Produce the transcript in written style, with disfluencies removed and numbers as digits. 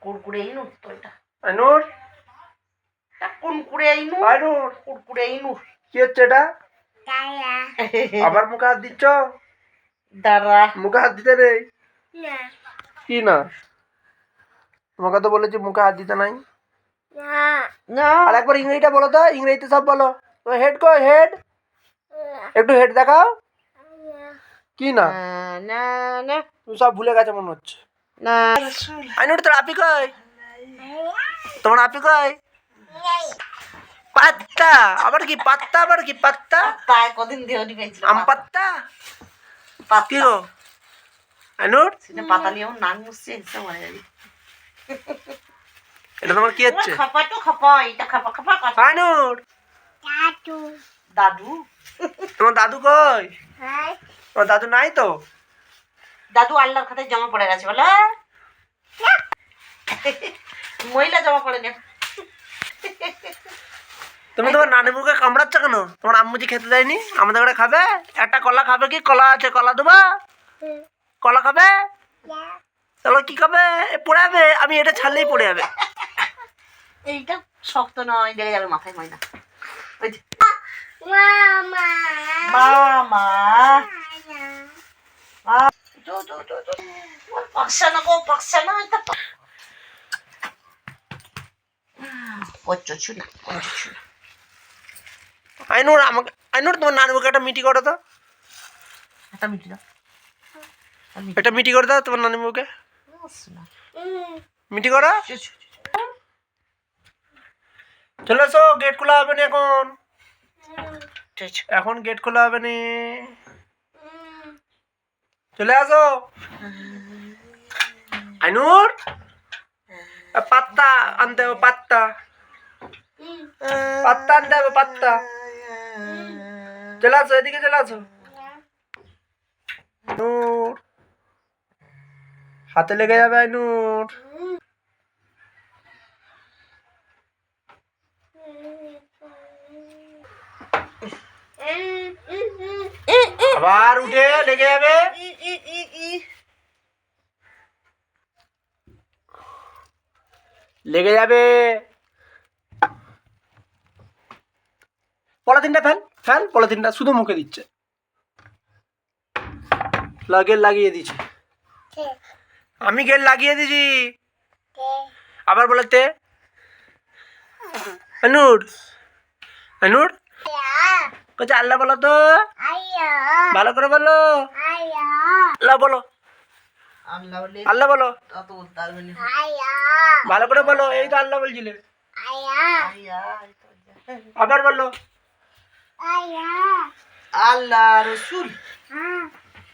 কুরকুরে ইনুর তো এটা। আইনুর এটা কুরকুরে ইনুর। আইনুর কুরকুরে ইনুর। কি হচ্ছে এটা? আবার মুখে হাত দিচ্ছ? দাঁড়া। মুখে হাত দিতে নেই। কি না? তোমাকে তো বলেছি মুখে হাত দিতে নাই। না। আর একবার ইংরেজিটা বলো তো, ইংরেজিতে সব বলো। তো হেড কো হেড, একটু হেড দেখাও। কি না? না না তুমি সব ভুলে গেছো মনে হচ্ছে। না। আইনুর তোর আপি কই? তোমার আপি কই? পাত্তা আবার কি পাত্তা? আবার কি পাত্তা? তাই কদিন দেওয়ানি পেয়েছিল। আম পাত্তা কি গো আইনুর? সেটা পাতা নিয়ে আমার নাক মুছছে এসে মরে যাবি। এটা তোমার কি হচ্ছে? খাপা তো খাপা, এটা খাপা খাপা কথা। আইনুর দাদু। দাদু? তোমার দাদু কই? তোমার দাদু নাই তো? দাদু আল্লাহর খাতায় জমা পড়ে গেছে বলে। মহিলা জমা পড়ে নে। তুমি তোমার নানিবুকে কামড়াচ্ছ কেন? তোমার আম্মুজি খেতে দেয়নি? আমাদের ঘরে খাবে? একটা কলা খাবে কি? কলা আছে, কলা দেবা? কলা খাবে? তাহলে কি খাবে? পড়ে যাবে, আমি এটা ছাড়লেই পড়ে যাবে। এইটা শক্ত নয়, লেগে যাবে মাথায় ময়না। ওই যে মামা মামা পাকসা না গো, পাকসা না এটা। কচ্চ ছুরি, কচ্চ ছুরি। আইনুর আমাকে, আইনুর তোমার নানিবুকে একটা মিটি করো তো। একটা মিটি দাও। একটা মিটি করে দাও তোমার নানিবুকে। মিটি করো। চলে এসো, গেট খোলা হবে না এখন। এখন গেট খোলা হবে না, চলে আসো। আইনুর পাত্তা আনতে হবে, পাত্তা পাত্তা আনতে হবে, পাত্তা। চলে আসো, এদিকে চলে আসো। আইনুর হাতে লেগে যাবে আইনুর। আবার উঠে লেগে যাবে। লেগে যাবে। পলিথিনটা ফেল, ফেল পলিথিনটা, শুধু মুখে দিচ্ছে। লাগিয়ে দিচ্ছে। আমি গেট লাগিয়ে দিছি। আবার বলতে আনুর, আনুর কোথায়? আল্লাহ বলো তো, ভালো করে বলো। আল্লাহ বলো, আল্লাহ বলো, ভালো করে বলো। এই তো আল্লাহ বলছিলে। আবার বলো আল্লাহ রসুল।